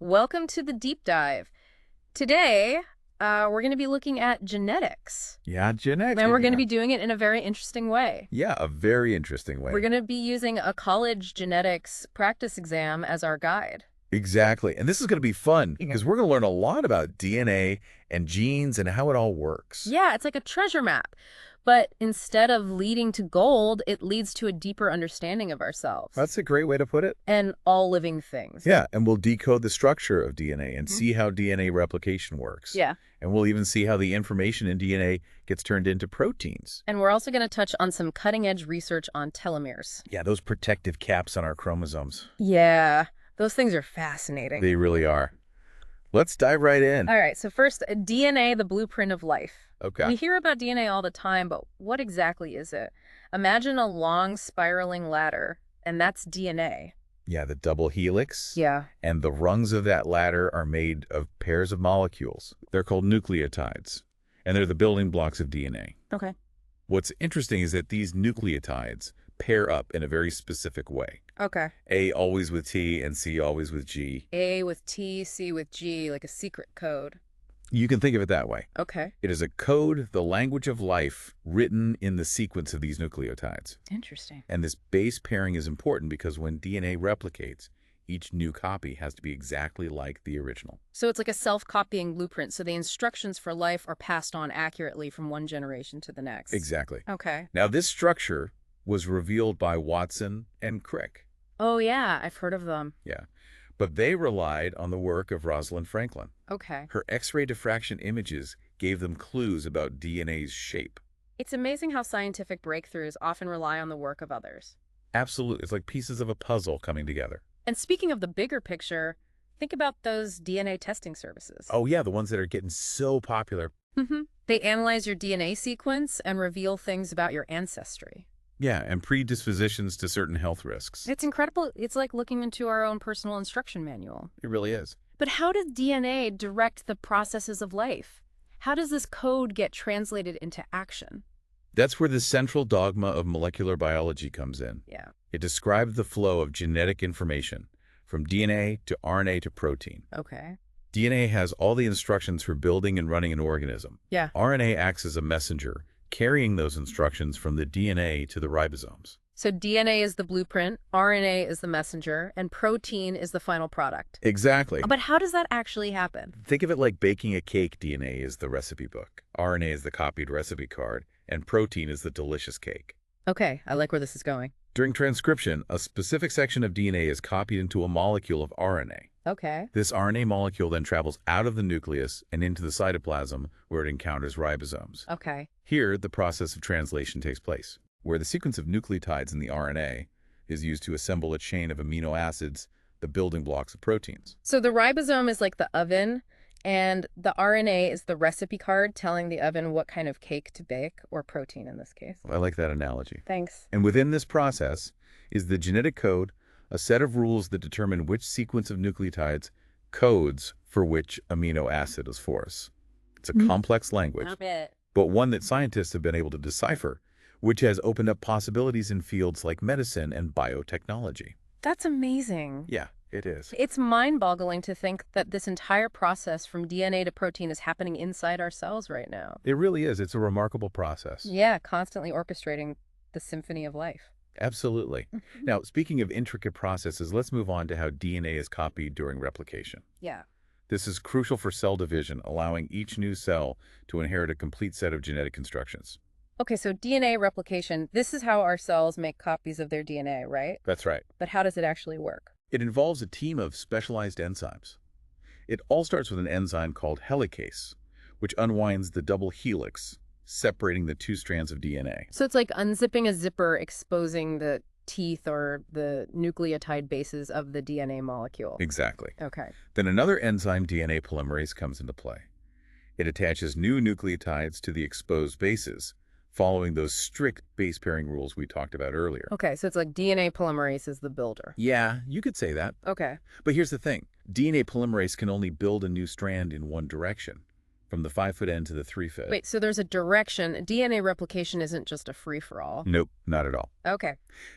Welcome to the deep dive. Today, we're going to be looking at genetics. Yeah, genetics. And we're going to be doing it in a very interesting way. Yeah, a very interesting way. We're going to be using a college genetics practice exam as our guide. Exactly. And this is going to be fun because we're going to learn a lot about DNA and genes and how it all works. Yeah, it's like a treasure map. But instead of leading to gold, it leads to a deeper understanding of ourselves. That's a great way to put it. And all living things. Yeah, and we'll decode the structure of DNA and see how DNA replication works. Yeah. And we'll even see how the information in DNA gets turned into proteins. And we're also going to touch on some cutting-edge research on telomeres. Yeah, those protective caps on our chromosomes. Yeah, those things are fascinating. They really are. Let's dive right in. All right, so first, DNA, the blueprint of life. Okay. We hear about DNA all the time, but what exactly is it? Imagine a long spiraling ladder, and that's DNA. Yeah, the double helix. Yeah. And the rungs of that ladder are made of pairs of molecules. They're called nucleotides, and they're the building blocks of DNA. Okay. What's interesting is that these nucleotides pair up in a very specific way. Okay. A always with T and C always with G. A with T, C with G, like a secret code. You can think of it that way. Okay. It is a code, the language of life, written in the sequence of these nucleotides. Interesting. And this base pairing is important because when DNA replicates, each new copy has to be exactly like the original. So it's like a self-copying blueprint, so the instructions for life are passed on accurately from one generation to the next. Exactly. Okay. Now, this structure was revealed by Watson and Crick. Oh, yeah, I've heard of them. Yeah. But they relied on the work of Rosalind Franklin. Okay. Her X-ray diffraction images gave them clues about DNA's shape. It's amazing how scientific breakthroughs often rely on the work of others. Absolutely. It's like pieces of a puzzle coming together. And speaking of the bigger picture, think about those DNA testing services. Oh, yeah, the ones that are getting so popular. They analyze your DNA sequence and reveal things about your ancestry. Yeah, and predispositions to certain health risks. It's incredible. It's like looking into our own personal instruction manual. It really is. But how does DNA direct the processes of life? How does this code get translated into action? That's where the central dogma of molecular biology comes in. Yeah. It describes the flow of genetic information from DNA to RNA to protein. Okay. DNA has all the instructions for building and running an organism. Yeah. RNA acts as a messenger, carrying those instructions from the DNA to the ribosomes. So DNA is the blueprint, RNA is the messenger, and protein is the final product. Exactly. But how does that actually happen? Think of it like baking a cake. DNA is the recipe book, RNA is the copied recipe card, and protein is the delicious cake. Okay, I like where this is going. During transcription, a specific section of DNA is copied into a molecule of RNA. Okay. This RNA molecule then travels out of the nucleus and into the cytoplasm where it encounters ribosomes. Okay. Here, the process of translation takes place, where the sequence of nucleotides in the RNA is used to assemble a chain of amino acids, the building blocks of proteins. So the ribosome is like the oven, and the RNA is the recipe card telling the oven what kind of cake to bake, or protein in this case. I like that analogy. Thanks. And within this process is the genetic code, a set of rules that determine which sequence of nucleotides codes for which amino acid is for us. It's a complex language, but one that scientists have been able to decipher, which has opened up possibilities in fields like medicine and biotechnology. That's amazing. Yeah, it is. It's mind-boggling to think that this entire process from DNA to protein is happening inside our cells right now. It really is. It's a remarkable process. Yeah, constantly orchestrating the symphony of life. Absolutely. Now, speaking of intricate processes, let's move on to how DNA is copied during replication. Yeah. This is crucial for cell division, allowing each new cell to inherit a complete set of genetic instructions. Okay, so DNA replication, this is how our cells make copies of their DNA, right? That's right. But how does it actually work? It involves a team of specialized enzymes. It all starts with an enzyme called helicase, which unwinds the double helix, separating the two strands of DNA. So it's like unzipping a zipper, exposing the teeth or the nucleotide bases of the DNA molecule. Exactly. Okay. Then another enzyme, DNA polymerase, comes into play. It attaches new nucleotides to the exposed bases, following those strict base pairing rules we talked about earlier. Okay, so it's like DNA polymerase is the builder. Yeah, you could say that. Okay. But here's the thing. DNA polymerase can only build a new strand in one direction. from the 5-foot end to the 3-foot. Wait, so there's a direction. DNA replication isn't just a free-for-all. Nope, not at all. Okay.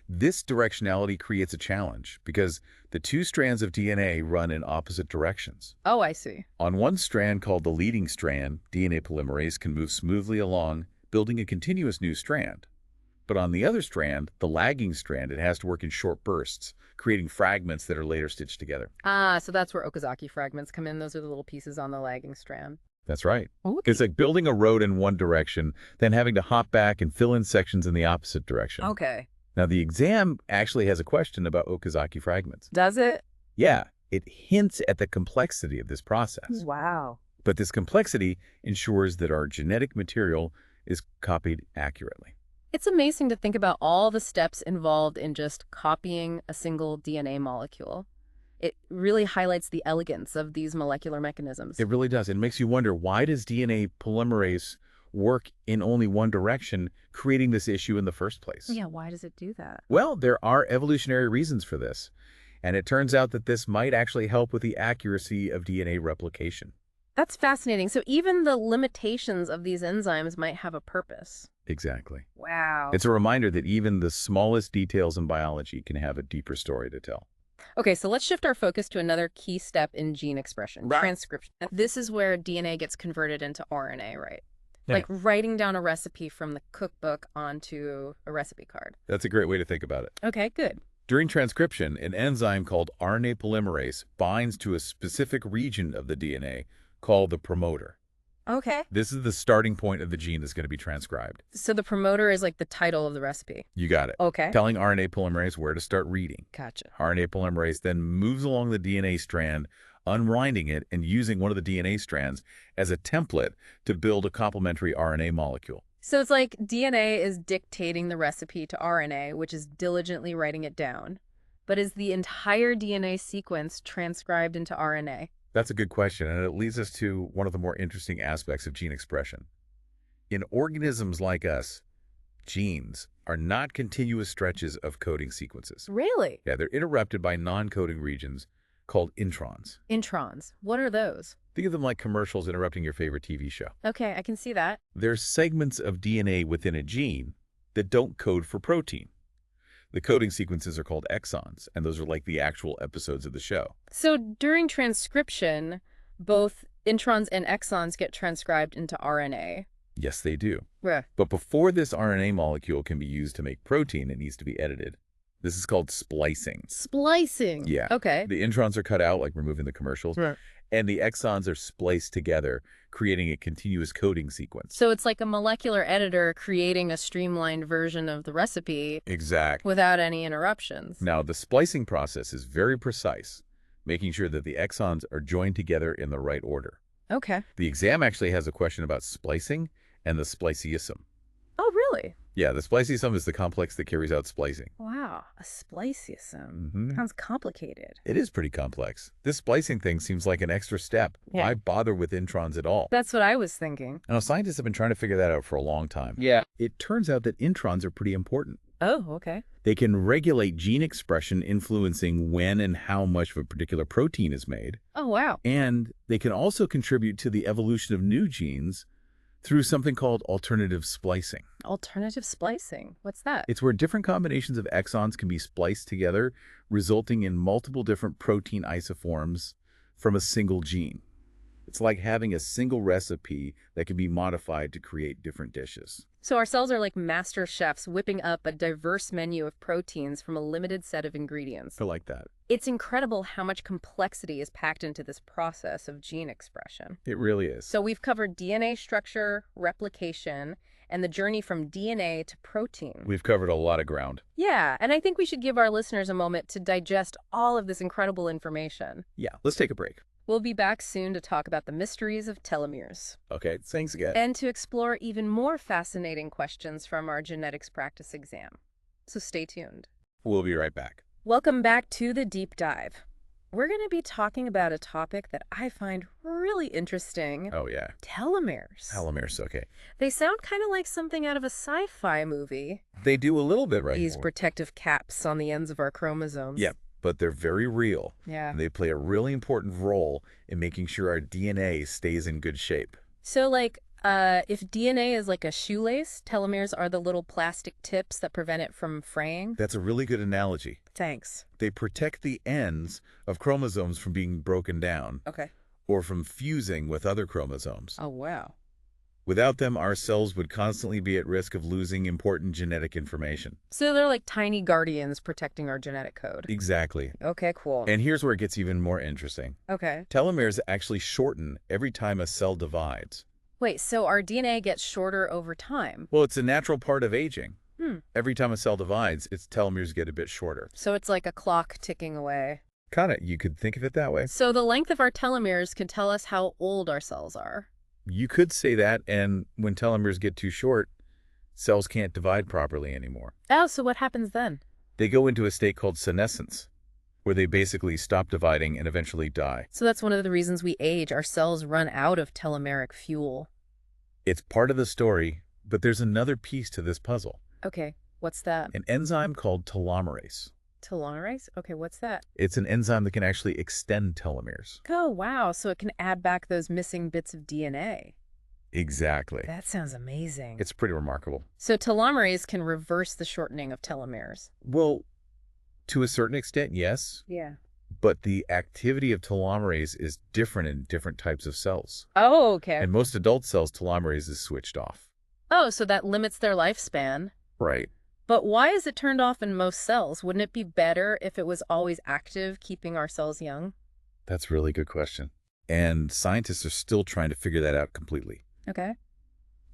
This directionality creates a challenge because the two strands of DNA run in opposite directions. Oh, I see. On one strand, called the leading strand, DNA polymerase can move smoothly along, building a continuous new strand. But on the other strand, the lagging strand, it has to work in short bursts, creating fragments that are later stitched together. Ah, so that's where Okazaki fragments come in. Those are the little pieces on the lagging strand. That's right. Okay. It's like building a road in one direction, then having to hop back and fill in sections in the opposite direction. Okay. Now, the exam actually has a question about Okazaki fragments. Does it? Yeah, it hints at the complexity of this process. Wow. But this complexity ensures that our genetic material is copied accurately. It's amazing to think about all the steps involved in just copying a single DNA molecule. It really highlights the elegance of these molecular mechanisms. It really does. It makes you wonder, why does DNA polymerase work in only one direction, creating this issue in the first place? Yeah, why does it do that? Well, there are evolutionary reasons for this. And it turns out that this might actually help with the accuracy of DNA replication. That's fascinating. So even the limitations of these enzymes might have a purpose. Exactly. Wow. It's a reminder that even the smallest details in biology can have a deeper story to tell. Okay, so let's shift our focus to another key step in gene expression, Right. transcription. This is where DNA gets converted into RNA, right? Yeah. Like writing down a recipe from the cookbook onto a recipe card. That's a great way to think about it. Okay, good. During transcription, an enzyme called RNA polymerase binds to a specific region of the DNA called the promoter. Okay. This is the starting point of the gene that's going to be transcribed. So the promoter is like the title of the recipe. You got it. Okay. Telling RNA polymerase where to start reading. Gotcha. RNA polymerase then moves along the DNA strand, unwinding it and using one of the DNA strands as a template to build a complementary RNA molecule. So it's like DNA is dictating the recipe to RNA, which is diligently writing it down. But is the entire DNA sequence transcribed into RNA? That's a good question, and it leads us to one of the more interesting aspects of gene expression. In organisms like us, genes are not continuous stretches of coding sequences. Really? Yeah, they're interrupted by non-coding regions called introns. Introns. What are those? Think of them like commercials interrupting your favorite TV show. Okay, I can see that. They're segments of DNA within a gene that don't code for protein. The coding sequences are called exons, and those are like the actual episodes of the show. So during transcription, both introns and exons get transcribed into RNA. Yes, they do. Yeah. But before this RNA molecule can be used to make protein, it needs to be edited. This is called splicing. Splicing. Yeah. Okay. The introns are cut out, like removing the commercials, Right. and the exons are spliced together, creating a continuous coding sequence. So it's like a molecular editor creating a streamlined version of the recipe Exactly. without any interruptions. Now, the splicing process is very precise, making sure that the exons are joined together in the right order. Okay. The exam actually has a question about splicing and the spliceosome. Oh, really? Yeah, the spliceosome is the complex that carries out splicing. Wow. A spliceosome. Mhm. Sounds complicated. It is pretty complex. This splicing thing seems like an extra step. Yeah. Why bother with introns at all? That's what I was thinking. Now, scientists have been trying to figure that out for a long time. Yeah. It turns out that introns are pretty important. Oh, okay. They can regulate gene expression, influencing when and how much of a particular protein is made. Oh, wow. And they can also contribute to the evolution of new genes through something called alternative splicing. Alternative splicing. What's that? It's where different combinations of exons can be spliced together, resulting in multiple different protein isoforms from a single gene. It's like having a single recipe that can be modified to create different dishes. So our cells are like master chefs whipping up a diverse menu of proteins from a limited set of ingredients. I like that. It's incredible how much complexity is packed into this process of gene expression. It really is. So we've covered DNA structure, replication, and the journey from DNA to protein. We've covered a lot of ground. Yeah, and I think we should give our listeners a moment to digest all of this incredible information. Yeah, let's take a break. We'll be back soon to talk about the mysteries of telomeres Okay, thanks again. and to explore even more fascinating questions from our genetics practice exam. So stay tuned. We'll be right back. Welcome back to the deep dive. We're going to be talking about a topic that I find really interesting. Oh, yeah. Telomeres. Telomeres, okay. They sound kind of like something out of a sci-fi movie. They do a little bit right These now. protective caps on the ends of our chromosomes. Yeah, but they're very real. Yeah. And they play a really important role in making sure our DNA stays in good shape. So, if DNA is like a shoelace, telomeres are the little plastic tips that prevent it from fraying? That's a really good analogy. Thanks. They protect the ends of chromosomes from being broken down Okay. or from fusing with other chromosomes. Oh, wow. Without them, our cells would constantly be at risk of losing important genetic information. So they're like tiny guardians protecting our genetic code. Exactly. Okay, cool. And here's where it gets even more interesting. Okay. Telomeres actually shorten every time a cell divides. Wait, so our DNA gets shorter over time? Well, it's a natural part of aging. Hmm. Every time a cell divides, its telomeres get a bit shorter. So it's like a clock ticking away. Kinda, you could think of it that way. So the length of our telomeres can tell us how old our cells are. You could say that, and when telomeres get too short, cells can't divide properly anymore. Oh, so what happens then? They go into a state called senescence, where they basically stop dividing and eventually die. So that's one of the reasons we age. Our cells run out of telomeric fuel. It's part of the story, but there's another piece to this puzzle. Okay, what's that? An enzyme called telomerase. Telomerase? Okay, what's that? It's an enzyme that can actually extend telomeres. Oh, wow. So it can add back those missing bits of DNA. Exactly. That sounds amazing. It's pretty remarkable. So telomerase can reverse the shortening of telomeres. Well, to a certain extent, yes. Yeah. But the activity of telomerase is different in different types of cells. Oh, okay. In most adult cells, telomerase is switched off. Oh, so that limits their lifespan. Right. But why is it turned off in most cells? Wouldn't it be better if it was always active, keeping our cells young? That's a really good question. And scientists are still trying to figure that out completely. Okay.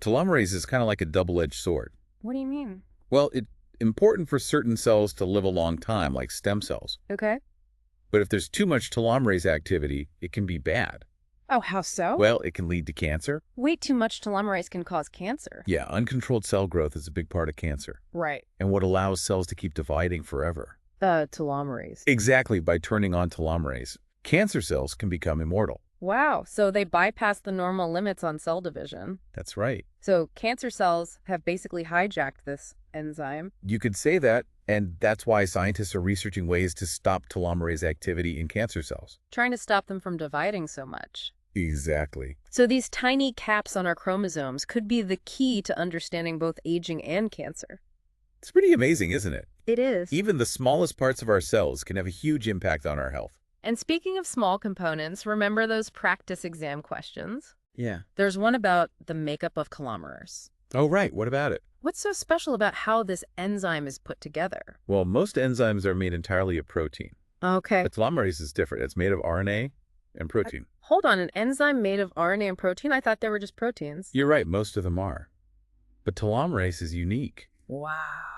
Telomerase is kind of like a double-edged sword. What do you mean? Well, it's important for certain cells to live a long time, like stem cells. Okay. But if there's too much telomerase activity, it can be bad. Oh, how so? Well, it can lead to cancer. Way too much telomerase can cause cancer. Yeah, uncontrolled cell growth is a big part of cancer, Right. and what allows cells to keep dividing forever. Telomerase. Exactly, by turning on telomerase, cancer cells can become immortal. Wow, so they bypass the normal limits on cell division. That's right. So cancer cells have basically hijacked this enzyme. You could say that, and that's why scientists are researching ways to stop telomerase activity in cancer cells. Trying to stop them from dividing so much. Exactly. So these tiny caps on our chromosomes could be the key to understanding both aging and cancer. It's pretty amazing, isn't it? It is. Even the smallest parts of our cells can have a huge impact on our health. And speaking of small components, remember those practice exam questions? Yeah. There's one about the makeup of telomeres. Oh, right. What about it? What's so special about how this enzyme is put together? Well, most enzymes are made entirely of protein. Okay. But telomerase is different. It's made of RNA and protein. Hold on, an enzyme made of RNA and protein? I thought they were just proteins. You're right, most of them are. But telomerase is unique, Wow.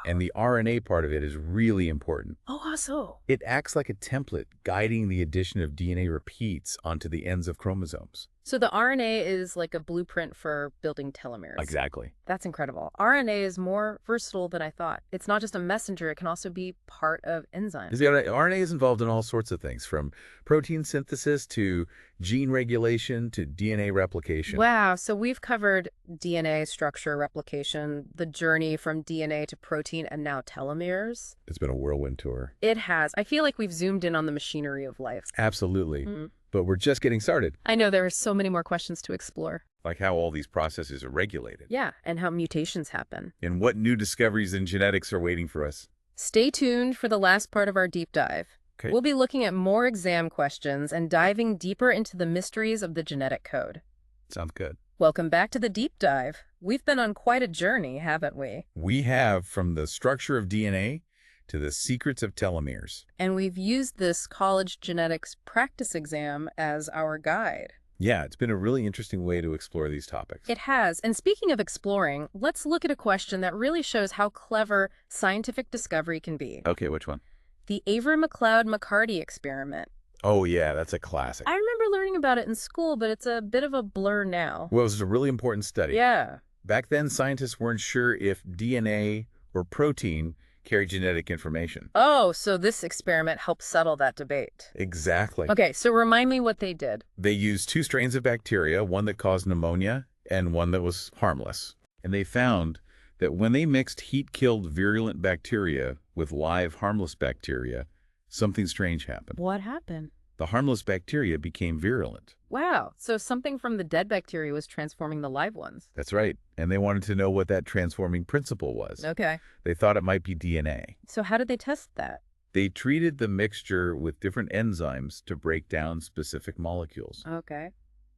and the RNA part of it is really important. Oh, how so? It acts like a template guiding the addition of DNA repeats onto the ends of chromosomes. So the RNA is like a blueprint for building telomeres. Exactly. That's incredible. RNA is more versatile than I thought. It's not just a messenger, it can also be part of enzymes. The RNA is involved in all sorts of things, from protein synthesis to gene regulation to DNA replication. Wow, so we've covered DNA structure, replication, the journey from DNA to protein, and now telomeres. It's been a whirlwind tour. It has. I feel like we've zoomed in on the machinery of life. Absolutely. Mhm. But we're just getting started. I know there are so many more questions to explore. Like how all these processes are regulated. Yeah, and how mutations happen. And what new discoveries in genetics are waiting for us. Stay tuned for the last part of our deep dive. Okay. We'll be looking at more exam questions and diving deeper into the mysteries of the genetic code. Sounds good. Welcome back to the deep dive. We've been on quite a journey, haven't we? We have from the structure of DNA to the secrets of telomeres. And we've used this college genetics practice exam as our guide. Yeah, it's been a really interesting way to explore these topics. It has. And speaking of exploring, let's look at a question that really shows how clever scientific discovery can be. Okay, which one? The Avery McLeod-McCarty experiment. Oh, yeah, that's a classic. I remember learning about it in school, but it's a bit of a blur now. Well, it was a really important study. Yeah. Back then, scientists weren't sure if DNA or protein carry genetic information. Oh, so this experiment helped settle that debate. Exactly. Okay, so remind me what they did. They used 2 strains of bacteria, one that caused pneumonia and one that was harmless. And they found that when they mixed heat-killed virulent bacteria with live harmless bacteria, something strange happened. What happened? The harmless bacteria became virulent. Wow, so something from the dead bacteria was transforming the live ones. That's right. And they wanted to know what that transforming principle was. Okay. They thought it might be DNA. So how did they test that? They treated the mixture with different enzymes to break down specific molecules. Okay.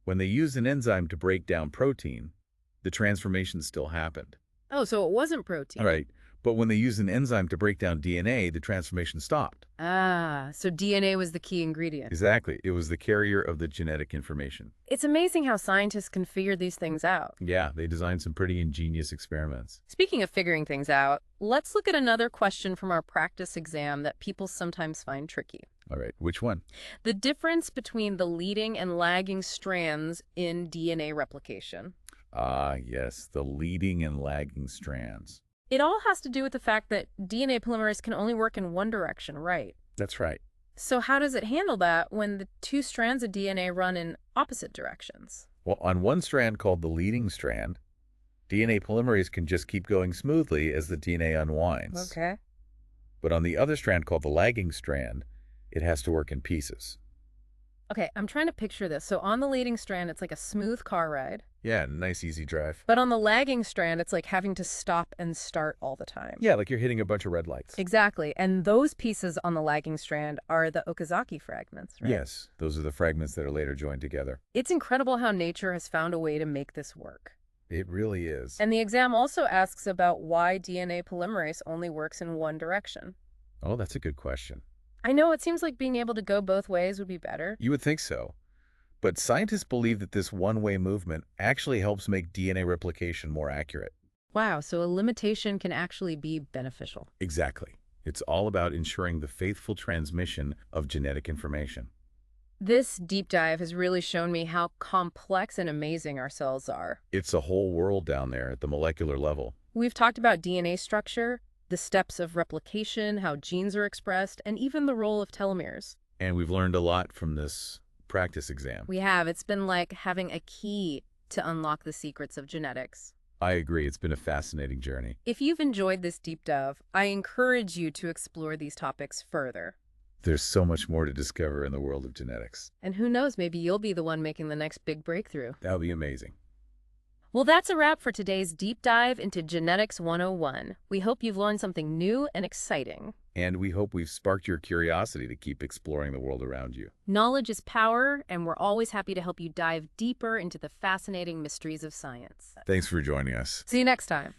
When they used an enzyme to break down protein, the transformation still happened. Oh, so it wasn't protein. All right. But when they used an enzyme to break down DNA, the transformation stopped. Ah, so DNA was the key ingredient. Exactly. It was the carrier of the genetic information. It's amazing how scientists can figure these things out. Yeah, they designed some pretty ingenious experiments. Speaking of figuring things out, let's look at another question from our practice exam that people sometimes find tricky. All right. Which one? The difference between the leading and lagging strands in DNA replication. Ah, yes, the leading and lagging strands. It all has to do with the fact that DNA polymerase can only work in one direction, right? That's right. So how does it handle that when the two strands of DNA run in opposite directions? Well, on one strand called the leading strand, DNA polymerase can just keep going smoothly as the DNA unwinds. Okay. But on the other strand called the lagging strand, it has to work in pieces. Okay, I'm trying to picture this. So on the leading strand, it's like a smooth car ride. Yeah, nice easy drive. But on the lagging strand, it's like having to stop and start all the time. Yeah, like you're hitting a bunch of red lights. Exactly. And those pieces on the lagging strand are the Okazaki fragments, right? Yes, those are the fragments that are later joined together. It's incredible how nature has found a way to make this work. It really is. And the exam also asks about why DNA polymerase only works in one direction. Oh, that's a good question. I know it seems like being able to go both ways would be better. You would think so. But scientists believe that this one-way movement actually helps make DNA replication more accurate. Wow, so a limitation can actually be beneficial. Exactly. It's all about ensuring the faithful transmission of genetic information. This deep dive has really shown me how complex and amazing our cells are. It's a whole world down there at the molecular level. We've talked about DNA structure, the steps of replication, how genes are expressed, and even the role of telomeres. And we've learned a lot from this practice exam. We have. It's been like having a key to unlock the secrets of genetics. I agree. It's been a fascinating journey. If you've enjoyed this deep dive, I encourage you to explore these topics further. There's so much more to discover in the world of genetics. And who knows, maybe you'll be the one making the next big breakthrough. That would be amazing. Well, that's a wrap for today's deep dive into Genetics 101. We hope you've learned something new and exciting. And we hope we've sparked your curiosity to keep exploring the world around you. Knowledge is power, and we're always happy to help you dive deeper into the fascinating mysteries of science. Thanks for joining us. See you next time.